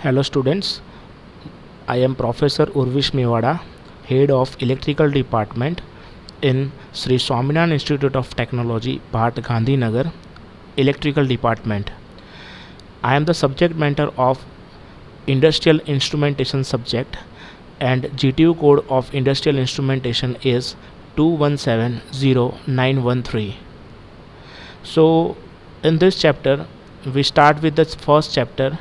Hello students, I am Professor Urvish Mewada, Head of Electrical Department in Sri Swaminarayan Institute of Technology, Bhat Gandhinagar, Electrical Department. I am the subject matter of Industrial Instrumentation subject, and GTU code of Industrial Instrumentation is 2170-913. So in this chapter we start with the first chapter.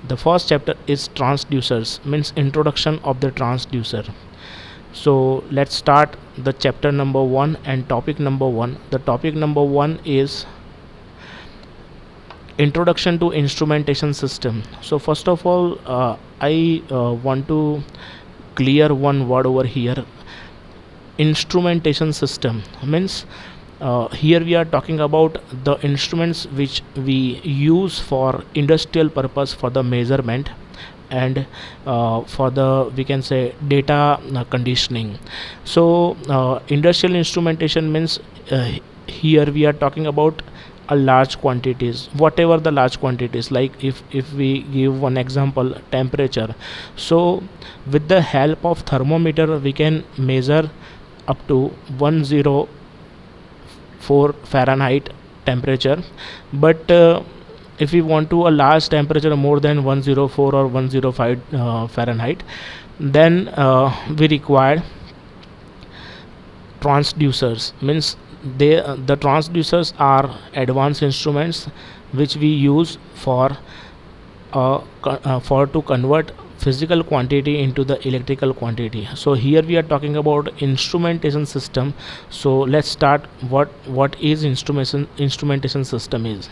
The first chapter is transducers, means introduction of the transducer. So let's start the chapter number 1 and topic number 1. The topic number 1 is introduction to instrumentation system. So first of all, I want to clear one word over here. Instrumentation system means here we are talking about the instruments which we use for industrial purpose, for the measurement and for the, we can say, data conditioning. So industrial instrumentation means here we are talking about a large quantities, whatever the large quantities, like if we give one example, temperature. So with the help of thermometer we can measure up to 104 Fahrenheit temperature, but if we want to a large temperature more than 104 or 105 Fahrenheit, then we require transducers. Means the transducers are advanced instruments which we use for to convert physical quantity into the electrical quantity. So here we are talking about instrumentation system. So let's start what is instrumentation system is.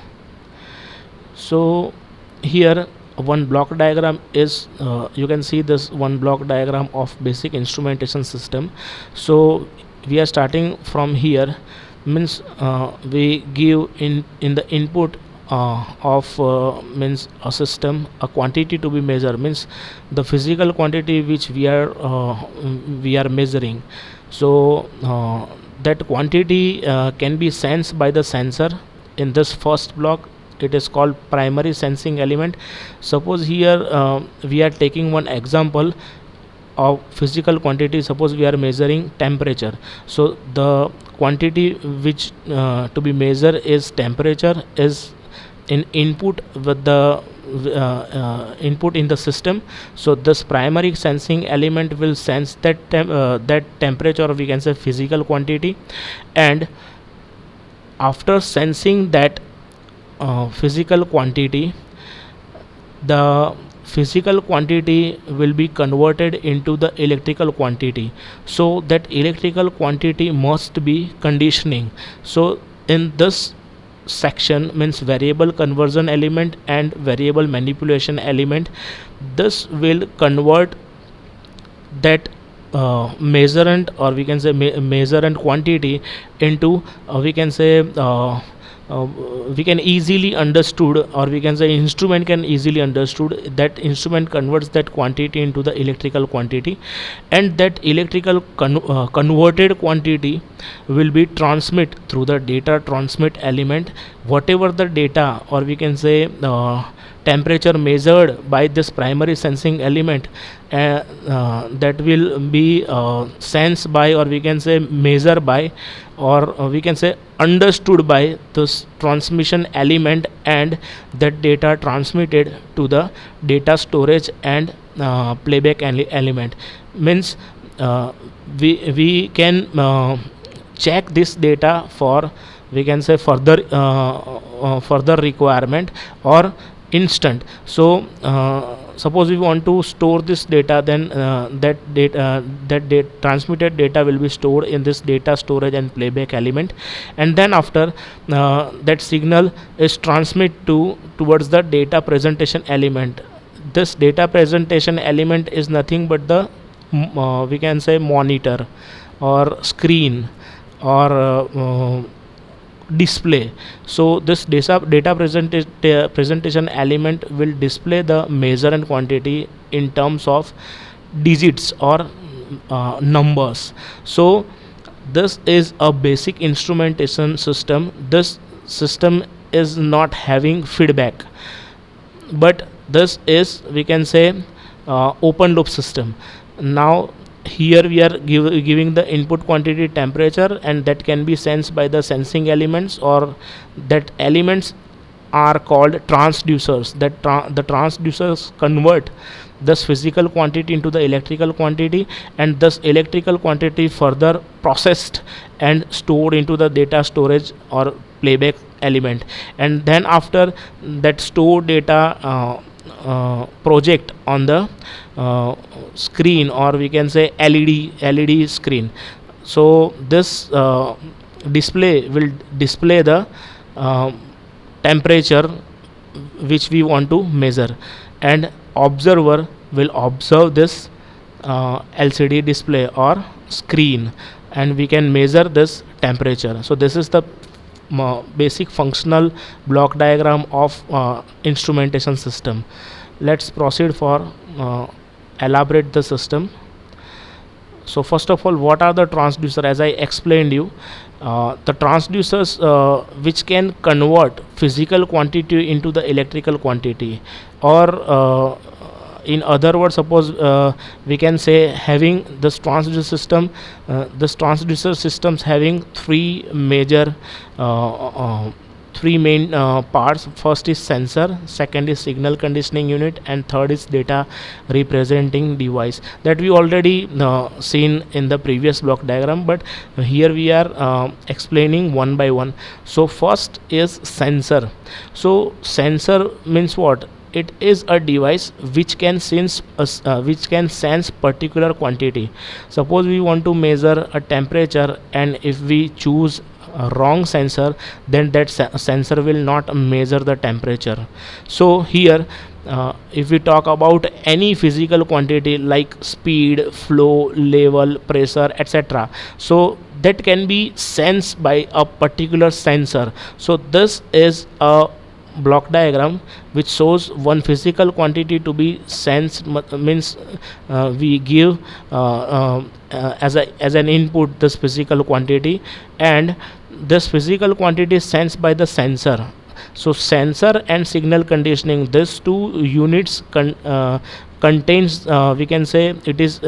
So here one block diagram is you can see this one block diagram of basic instrumentation system. So we are starting from here, means we give in the input of means a system a quantity to be measured, means the physical quantity which we are measuring. So that quantity can be sensed by the sensor. In this first block it is called primary sensing element. Suppose here we are taking one example of physical quantity. Suppose we are measuring temperature. So the quantity which to be measured is temperature, is in input with the input in the system. So this primary sensing element will sense that that temperature, or we can say physical quantity, and after sensing that physical quantity, the physical quantity will be converted into the electrical quantity. So that electrical quantity must be conditioning. So in this section, means variable conversion element and variable manipulation element, this will convert that measurement, or we can say measurement quantity into we can say we can easily understood, or we can say instrument can easily understood. That instrument converts that quantity into the electrical quantity, and that electrical converted quantity will be transmit through the data transmit element. Whatever the data, or we can say temperature measured by this primary sensing element, that will be sensed by, or we can say measured by, or we can say understood by this transmission element, and that data transmitted to the data storage and playback element. Means we can check this data for, we can say, further requirement or instant. So suppose we want to store this data, then that transmitted data will be stored in this data storage and playback element, and then after that signal is transmit towards the data presentation element. This data presentation element is nothing but the we can say monitor or screen or display. So this data presentation element will display the measurement quantity in terms of digits or numbers. So this is a basic instrumentation system. This system is not having feedback, but this is, we can say, open loop system. Now here we are giving the input quantity temperature, and that can be sensed by the sensing elements, or that elements are called transducers. That the transducers convert this physical quantity into the electrical quantity, and this electrical quantity further processed and stored into the data storage or playback element. And then after that stored data project on the screen, or we can say LED screen. So this display will display the temperature which we want to measure, and observer will observe this LCD display or screen, and we can measure this temperature. So this is the basic functional block diagram of instrumentation system. Let's proceed for elaborate the system. So first of all, what are the transducer? As I explained you, the transducers which can convert physical quantity into the electrical quantity, or in other words, suppose we can say, having this transducer system, this transducer systems having three main parts. First is sensor, second is signal conditioning unit, and third is data representing device. That we already seen in the previous block diagram, but here we are explaining one by one. So first is sensor. So sensor means what? It is a device which can sense particular quantity. Suppose we want to measure a temperature, and if we choose a wrong sensor, then that sensor will not measure the temperature. So here if we talk about any physical quantity like speed, flow, level, pressure, etc., so that can be sensed by a particular sensor. So this is a block diagram which shows one physical quantity to be sensed, means we give as an input this physical quantity, and this physical quantity is sensed by the sensor. So sensor and signal conditioning, these two units contains, we can say, it is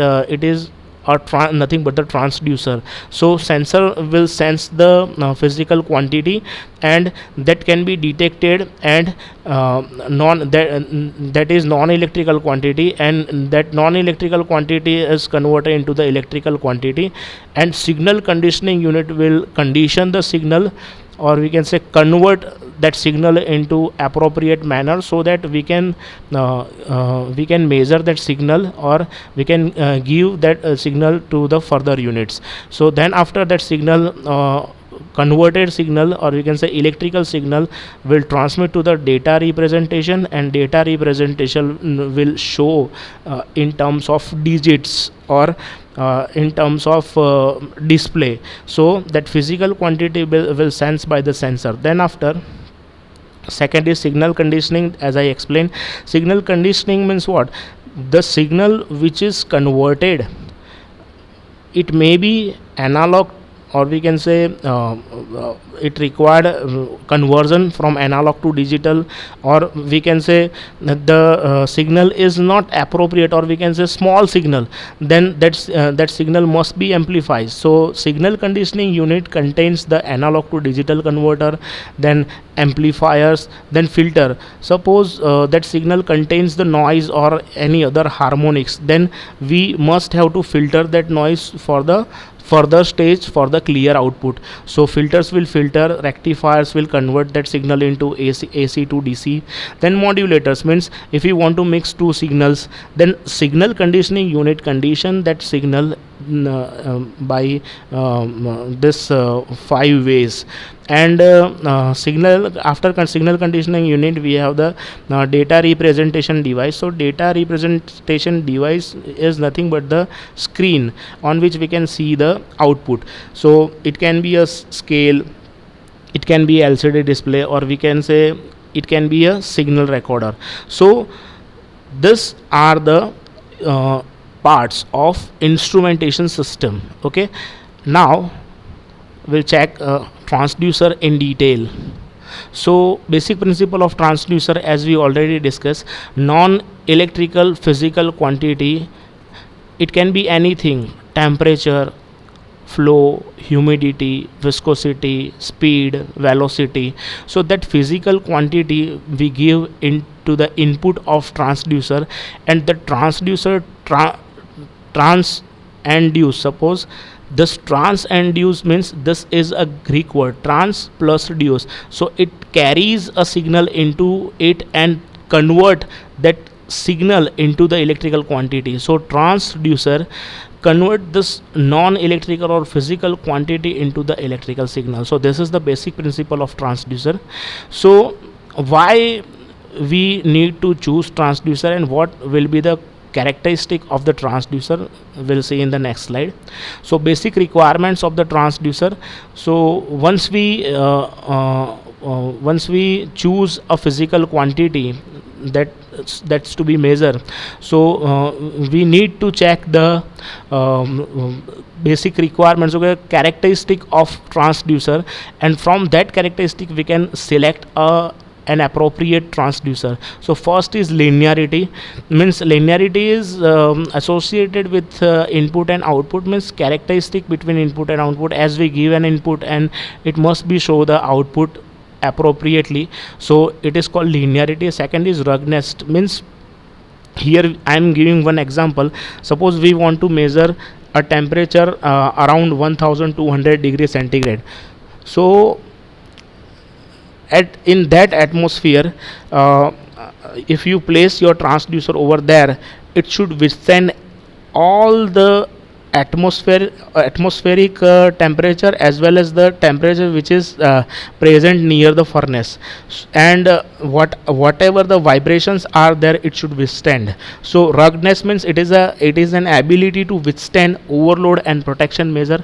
nothing but the transducer. So sensor will sense the physical quantity, and that can be detected, and that is non-electrical quantity, and that non-electrical quantity is converted into the electrical quantity, and signal conditioning unit will condition the signal, or we can say convert that signal into appropriate manner, so that we can measure that signal, or we can give that signal to the further units. So then after that signal, converted signal, or we can say electrical signal, will transmit to the data representation, and data representation will show in terms of digits, or in terms of display. So that physical quantity will sense by the sensor. Then after, second is signal conditioning. As I explained, signal conditioning means what? The signal which is converted, it may be analog, or we can say it required conversion from analog to digital, or we can say the signal is not appropriate, or we can say small signal, then that signal must be amplified. So signal conditioning unit contains the analog to digital converter, then amplifiers, then filter. Suppose that signal contains the noise or any other harmonics, then we must have to filter that noise for the further stage for the clear output. So filters will filter, rectifiers will convert that signal into AC to DC. Then modulators means if you want to mix two signals, then signal conditioning unit condition that signal by this 5 ways. And signal, after signal conditioning unit, we have the data representation device. So data representation device is nothing but the screen on which we can see the output. So it can be a scale, it can be LCD display, or we can say it can be a signal recorder. So these are the parts of instrumentation system. Okay, now we'll check transducer in detail. So basic principle of transducer, as we already discussed, non-electrical physical quantity, it can be anything: temperature, flow, humidity, viscosity, speed, velocity. So that physical quantity we give into the input of transducer, and the transducer transinduce. Suppose this transinduce means this is a Greek word, trans plus duce, so it carries a signal into it and convert that signal into the electrical quantity. So transducer convert this non-electrical or physical quantity into the electrical signal. So this is the basic principle of transducer. So why we need to choose transducer and what will be the characteristic of the transducer, we'll see in the next slide. So basic requirements of the transducer. So once we choose a physical quantity that's to be measured, so we need to check the basic requirements, okay, characteristic of transducer, and from that characteristic we can select an appropriate transducer. So first is linearity, means linearity is associated with input and output, means characteristic between input and output. As we give an input and it must be show the output appropriately, so it is called linearity. Second is ruggedness, means here I am giving one example. Suppose we want to measure a temperature around 1200 degrees centigrade. So in that atmosphere, if you place your transducer over there, it should withstand all the atmospheric temperature as well as the temperature which is present near the furnace, and whatever the vibrations are there, it should withstand. So ruggedness means it is an ability to withstand overload and protection measure.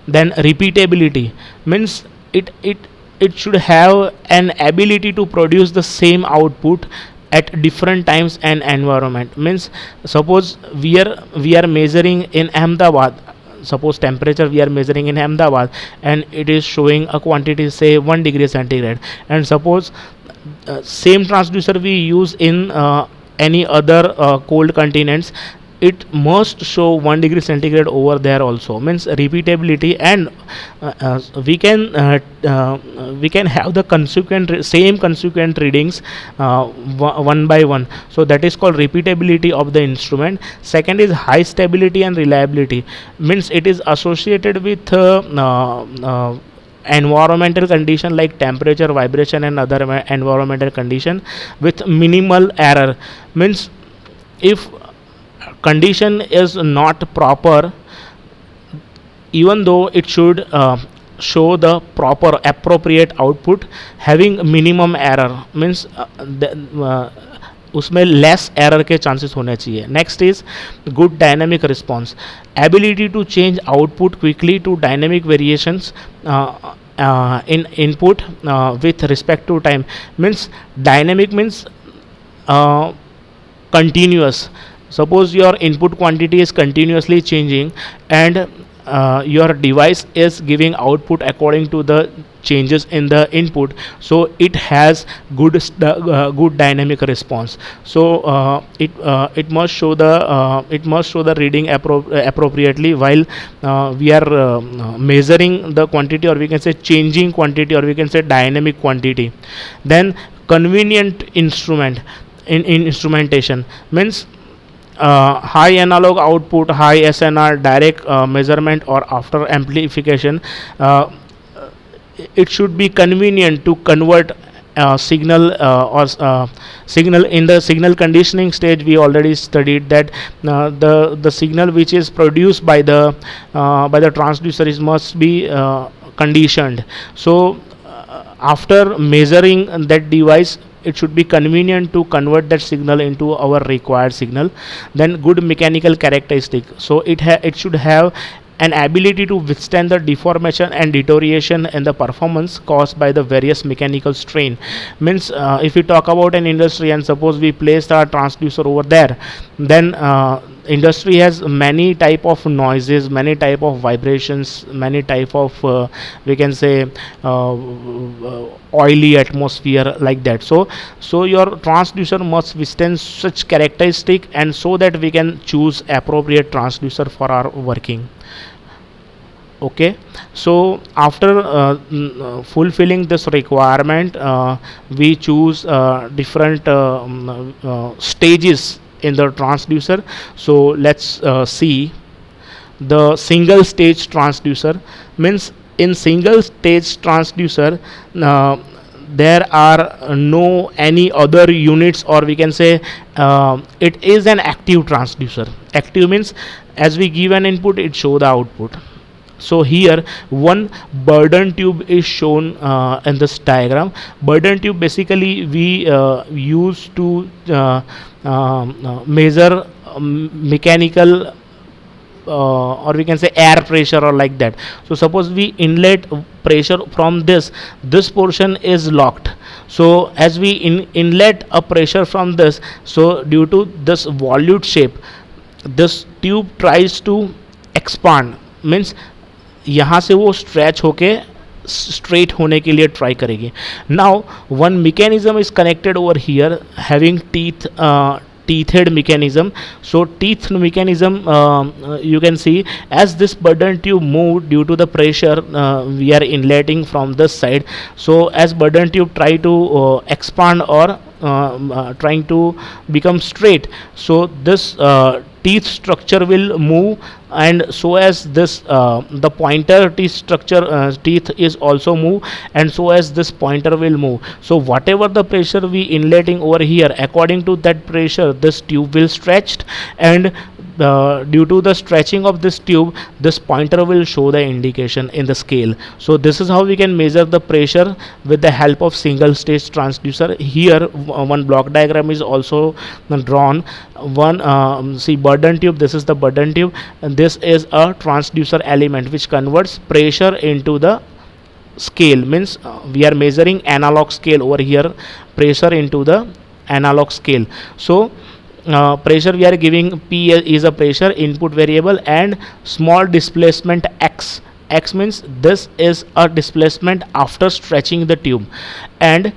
Then repeatability means it should have an ability to produce the same output at different times and environment. Means suppose we are measuring in Ahmedabad, suppose temperature we are measuring in Ahmedabad, and it is showing a quantity say 1 degree centigrade, and suppose same transducer we use in any other cold continents, it must show 1 degree centigrade over there also. Means repeatability, and we can have the same consequent readings one by one. So that is called repeatability of the instrument. Second is high stability and reliability, means it is associated with environmental condition like temperature, vibration and other environmental condition with minimal error. Means if condition is not proper, even though it should show the proper appropriate output, having minimum error, means उसमें less error के chances होने चाहिए. Next is good dynamic response, ability to change output quickly to dynamic variations in input with respect to time. Means dynamic means continuous. Suppose your input quantity is continuously changing and your device is giving output according to the changes in the input, so it has good dynamic response. So it must show the reading appropriately while we are measuring the quantity, or we can say changing quantity, or we can say dynamic quantity. Then convenient instrument in instrumentation means high analog output, high SNR, direct measurement or after amplification. It should be convenient to convert signal or signal. In the signal conditioning stage we already studied that the signal which is produced by the transducer must be conditioned. So after measuring that device, it should be convenient to convert that signal into our required signal. Then good mechanical characteristic, so it should have an ability to withstand the deformation and deterioration in the performance caused by the various mechanical strain. Means if we talk about an industry and suppose we place our transducer over there, then industry has many type of noises, many type of vibrations, many type of we can say oily atmosphere, like that. So your transducer must withstand such characteristic, and so that we can choose appropriate transducer for our working. Okay, so after fulfilling this requirement, we choose different stages in the transducer. So let's see the single stage transducer. Means in single stage transducer, there are no any other units, or we can say it is an active transducer. Active means as we give an input, it show the output. So here one Bourdon tube is shown in this diagram. Bourdon tube basically we use to measure mechanical or we can say air pressure, or like that. So suppose we inlet pressure from this portion is locked. So as we inlet a pressure from this, so due to this volute shape, this tube tries to expand. Means यहाँ से वो stretch होके straight होने के लिए try करेगी. Now one mechanism is connected over here having teethed mechanism. So teeth mechanism, you can see as this Bourdon tube move due to the pressure we are inletting from this side. So as Bourdon tube try to expand or trying to become straight, so this teeth structure will move, and so as this the pointer teeth structure teeth is also move, and so as this pointer will move. So whatever the pressure we inletting over here, according to that pressure this tube will stretched, and due to the stretching of this tube, this pointer will show the indication in the scale. So this is how we can measure the pressure with the help of single stage transducer. Here one block diagram is also drawn. One see Bourdon tube, this is the Bourdon tube, and this is a transducer element which converts pressure into the scale. Means we are measuring analog scale over here, pressure into the analog scale. So pressure we are giving, P is a pressure input variable, and small displacement x. X means this is a displacement after stretching the tube, and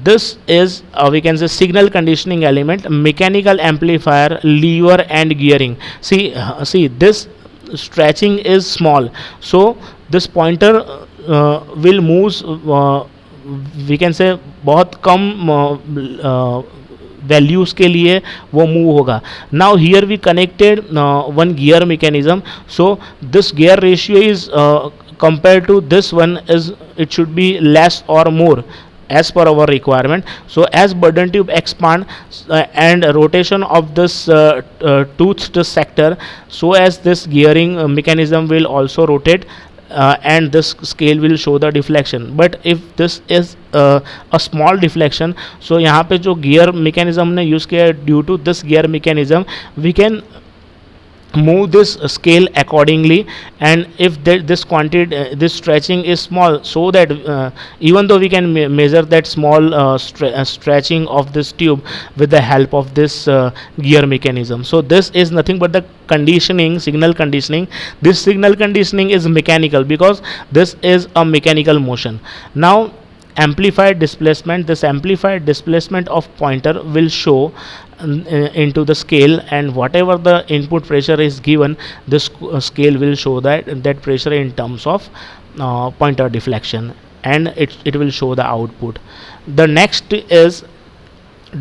this is we can say signal conditioning element, mechanical amplifier, lever and gearing. See this stretching is small, so this pointer will moves we can say बहुत कम values के लिए वो move होगा. Now here we connected one gear mechanism. So this gear ratio is compared to this one is it should be less or more as per our requirement. So as Bourdon tube expand and rotation of this toothed sector, so as this gearing mechanism will also rotate, and this scale will show the deflection. But if this is a small deflection, so यहाँ पे जो gear mechanism ने use किया है, due to this gear mechanism we can move this scale accordingly. And if this quantity this stretching is small, so that even though we can measure that small stretching of this tube with the help of this gear mechanism. So this is nothing but the conditioning, signal conditioning. This signal conditioning is mechanical because this is a mechanical motion. Now amplified displacement, this amplified displacement of pointer will show into the scale, and whatever the input pressure is given, this scale will show that pressure in terms of pointer deflection, and it will show the output. The next is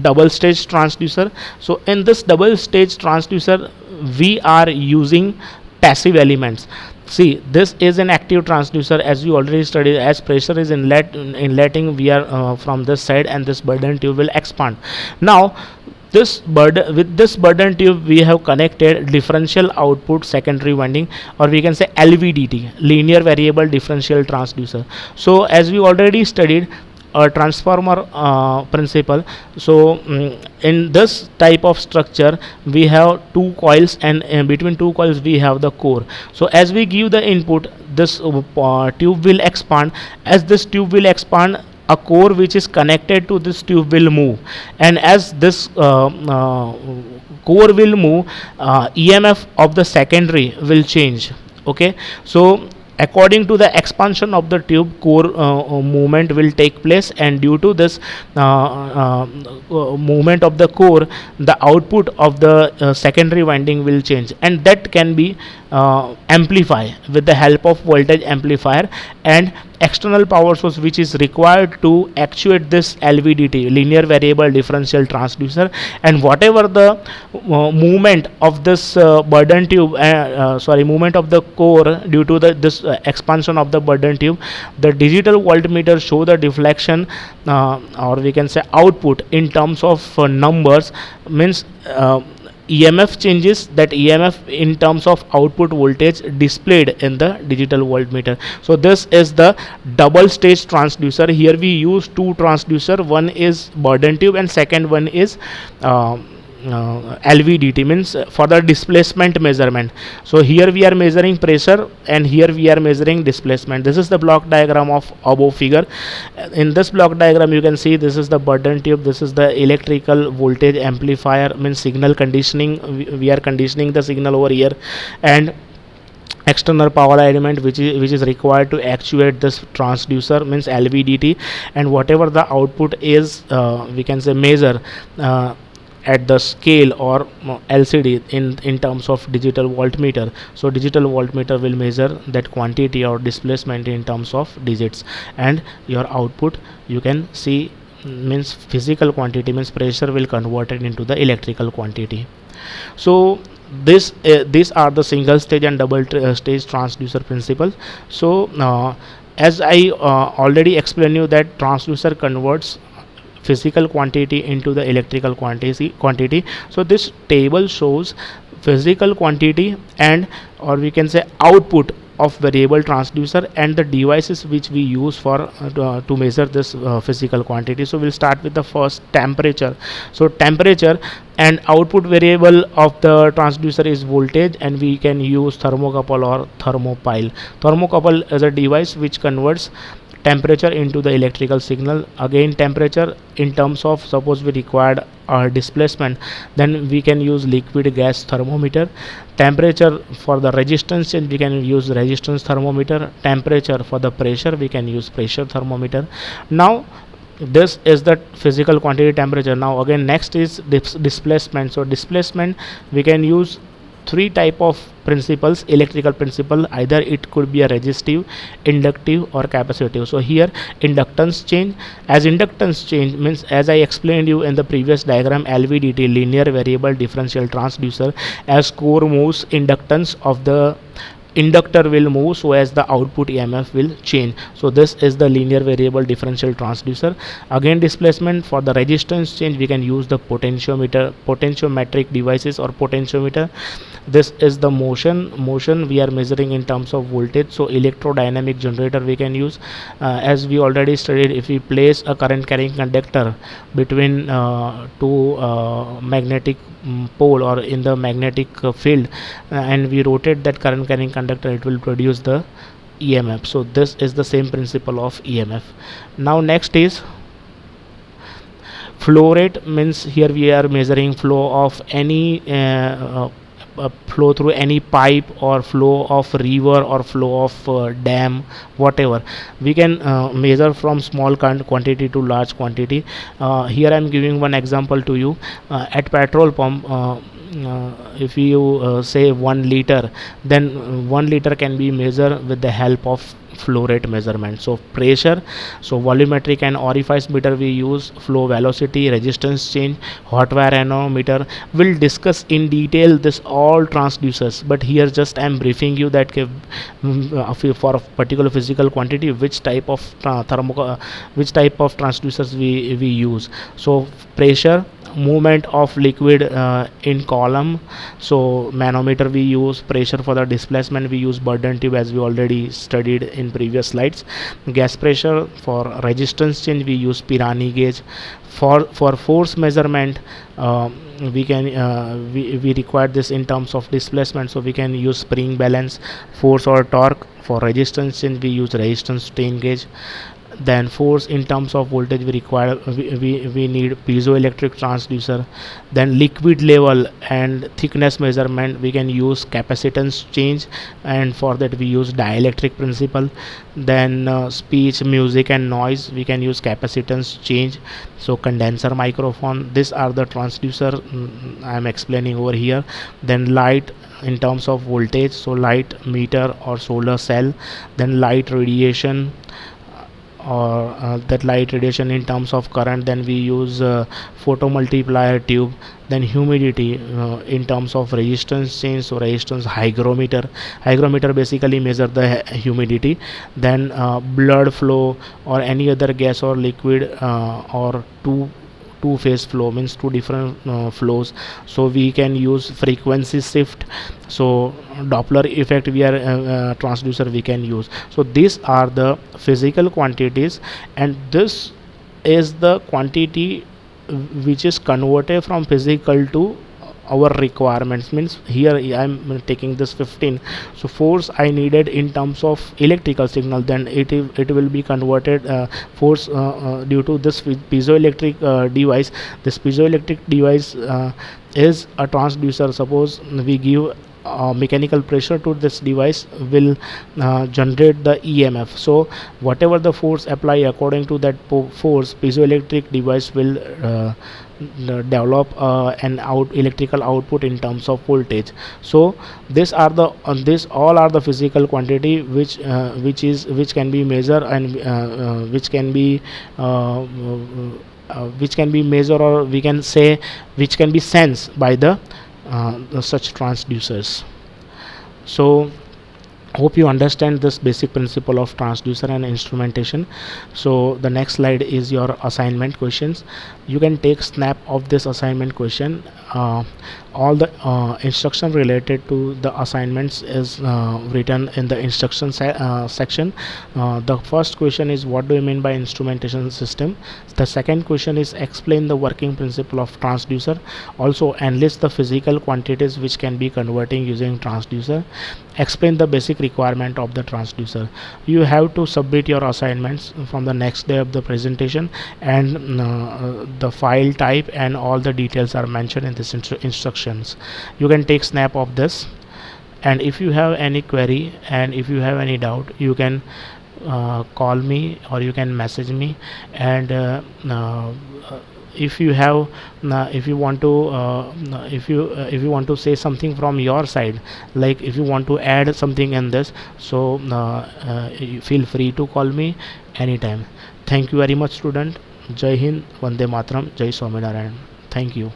double stage transducer. So in this double stage transducer we are using passive elements. See, this is an active transducer, as we already studied. As pressure is inletting, we are from this side, and this Bourdon tube will expand. Now with this Bourdon tube we have connected differential output secondary winding, or we can say LVDT, linear variable differential transducer. So as we already studied, a transformer principle. So in this type of structure we have two coils, and between two coils we have the core. So as we give the input, this tube will expand. As this tube will expand, a core which is connected to this tube will move, and as this core will move, EMF of the secondary will change. Okay, so according to the expansion of the tube, core movement will take place, and due to this movement of the core, the output of the secondary winding will change, and that can be amplified with the help of voltage amplifier and external power source, which is required to actuate this LVDT, linear variable differential transducer. And whatever the movement of this burden tube, movement of the core due to this expansion of the burden tube, the digital voltmeter show the deflection, or we can say output in terms of numbers, means EMF changes, that EMF in terms of output voltage displayed in the digital voltmeter. So this is the double stage transducer. Here we use two transducer, one is burden tube and second one is LVDT, means for the displacement measurement. So here we are measuring pressure and here we are measuring displacement. This is the block diagram of above figure. In this block diagram you can see this is the burden tube, this is the electrical voltage amplifier, means signal conditioning. We are conditioning the signal over here, and external power element which is required to actuate this transducer, means LVDT, and whatever the output is, we can say measure at the scale or LCD in terms of digital voltmeter. So digital voltmeter will measure that quantity or displacement in terms of digits, and your output you can see, means physical quantity, means pressure will convert it into the electrical quantity. So these are the single stage and double stage transducer principles. So as I already explained you that transducer converts physical quantity into the electrical quantity. So this table shows physical quantity and, or we can say, output of variable transducer and the devices which we use for to measure this physical quantity. So we'll start with the first, temperature. So temperature and output variable of the transducer is voltage, and we can use thermocouple or thermopile. Thermocouple is a device which converts temperature into the electrical signal. Again, temperature in terms of, suppose we required displacement, then we can use liquid gas thermometer. Temperature for the resistance change, we can use resistance thermometer. Temperature for the pressure, we can use pressure thermometer. Now this is the physical quantity, temperature. Now again, next is displacement. So displacement, we can use three type of principles, electrical principle. Either it could be a resistive, inductive or capacitive. So here inductance change. As inductance change means, as I explained you in the previous diagram, LVDT, linear variable differential transducer, as core moves, inductance of the inductor will move, so as the output EMF will change. So this is the linear variable differential transducer. Again, displacement, for the resistance change we can use the potentiometer, potentiometric devices or potentiometer. This is the motion we are measuring in terms of voltage. So electrodynamic generator we can use. As we already studied, if we place a current carrying conductor between two magnetic pole or in the magnetic field, and we rotate that current carrying conductor, it will produce the EMF. So this is the same principle of EMF. Now next is flow rate, means here we are measuring flow of any flow through any pipe, or flow of river, or flow of dam, whatever. We can measure from small quantity to large quantity. Here I am giving one example to you. At petrol pump, if you say 1 liter, then 1 liter can be measured with the help of flow rate measurement. So pressure, so volumetric and orifice meter we use, flow velocity, resistance change, hot wire anemometer. We'll discuss in detail this all transducers, but here just I am briefing you that for a particular physical quantity which type of transducers we use. So pressure, movement of liquid in column. So manometer we use, pressure for the displacement we use Burden tube as we already studied in previous slides. Gas pressure, for resistance change we use Pirani gauge. For force measurement, we require this in terms of displacement, so we can use spring balance. Force or torque, for resistance change we use resistance strain gauge. Then force in terms of voltage we require, we need piezoelectric transducer. Then liquid level and thickness measurement we can use capacitance change, and for that we use dielectric principle. Then speech, music and noise we can use capacitance change. So condenser, microphone, these are the transducer I am explaining over here. Then light in terms of voltage, so light meter or solar cell. Then light radiation, or that light radiation in terms of current, then we use photomultiplier tube. Then humidity in terms of resistance change, so resistance hygrometer basically measure the humidity. Then blood flow or any other gas or liquid, or two phase flow, means two different flows, so we can use frequency shift. So Doppler effect we are transducer we can use. So these are the physical quantities, and this is the quantity which is converted from physical to our requirements. Means here I am taking this 15, so force I needed in terms of electrical signal, then it will be converted force due to this piezoelectric device. This piezoelectric device is a transducer. Suppose we give mechanical pressure to this device, will generate the EMF. So whatever the force apply, according to that force, piezoelectric device will develop an electrical output in terms of voltage. So these are the this all are the physical quantity which can be measured, and which can be measured, or we can say which can be sensed by the such transducers. So hope you understand this basic principle of transducer and instrumentation. So the next slide is your assignment questions. You can take snap of this assignment question. All the instruction related to the assignments is written in the instruction section. The first question is, what do you mean by instrumentation system? The second question is, explain the working principle of transducer. Also enlist the physical quantities which can be converting using transducer. Explain the basic requirement of the transducer. You have to submit your assignments from the next day of the presentation, and the file type and all the details are mentioned in this instructions. You can take snap of this, and if you have any query and if you have any doubt, you can call me or you can message me. And if you have if you want to say something from your side, like if you want to add something in this, so feel free to call me anytime. Thank you very much, student. Jai Hind, Vande Mataram, Jai Swaminarayan. Thank you.